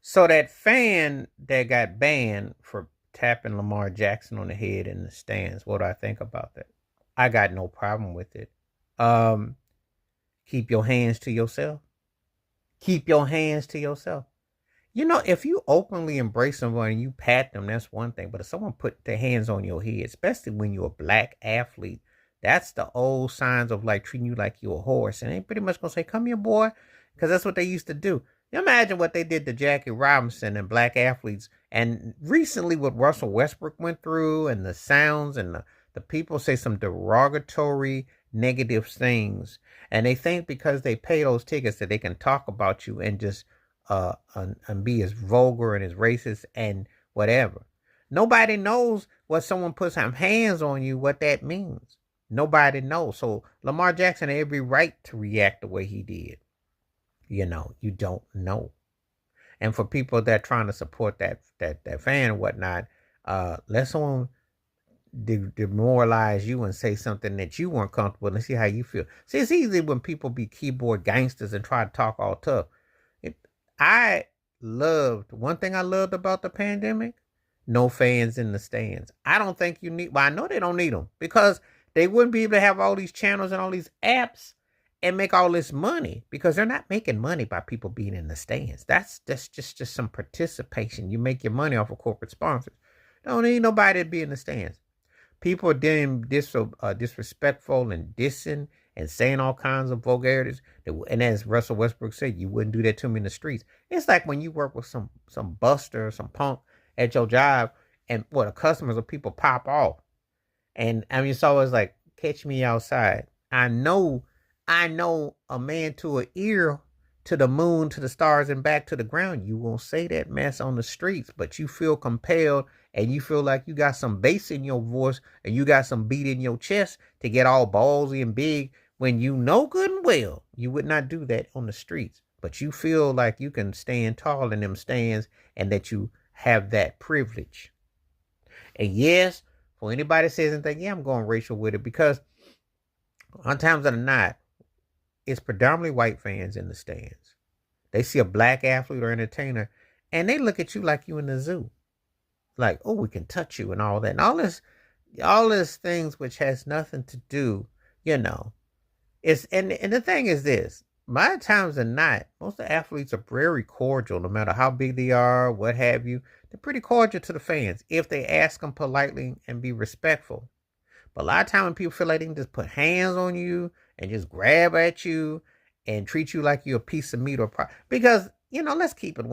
So that fan that got banned for tapping Lamar Jackson on the head in the stands, what do I think about that? I got no problem with it. Um, Keep your hands to yourself. Keep your hands to yourself. You know, if you openly embrace someone and you pat them, that's one thing. But if someone put their hands on your head, especially when you're a black athlete, that's the old signs of like treating you like you're a horse. And they pretty much gonna say, "Come here, boy," because that's what they used to do. You imagine what they did to Jackie Robinson and black athletes, and recently what Russell Westbrook went through, and the sounds and the people say some derogatory, negative things, and they think because they pay those tickets that they can talk about you and just and be as vulgar and as racist and whatever. Nobody knows what someone puts some hands on you, what that means. Nobody knows. So Lamar Jackson had every right to react the way he did. You know, you don't know. And for people that are trying to support that fan and whatnot, let someone demoralize you and say something that you weren't comfortable and see how you feel. See, it's easy when people be keyboard gangsters and try to talk all tough. It, I loved one thing I loved about the pandemic: no fans in the stands. I don't think you need. Well, I know they don't need them because they wouldn't be able to have all these channels and all these apps and make all this money because they're not making money by people being in the stands. That's just some participation. You make your money off of corporate sponsors. Don't need nobody to be in the stands. People are being disrespectful and dissing and saying all kinds of vulgarities. And as Russell Westbrook said, you wouldn't do that to me in the streets. It's like when you work with some buster or some punk at your job, and the customers or people pop off. And I mean, it's always like, catch me outside. I know a man to an ear, to the moon, to the stars, and back to the ground. You won't say that mess on the streets, but you feel compelled and you feel like you got some bass in your voice and you got some beat in your chest to get all ballsy and big when you know good and well you would not do that on the streets. But you feel like you can stand tall in them stands and that you have that privilege. And yes, for anybody that says anything, yeah, I'm going racial with it because on times that are not, it's predominantly white fans in the stands. They see a black athlete or entertainer and they look at you like you in the zoo. Like, oh, we can touch you and all that. And all this things which has nothing to do, you know. It's and the thing is this. My times are not. Most of the athletes are very cordial, no matter how big they are, what have you. They're pretty cordial to the fans if they ask them politely and be respectful. But a lot of times when people feel like they can just put hands on you and just grab at you and treat you like you're a piece of meat or because let's keep it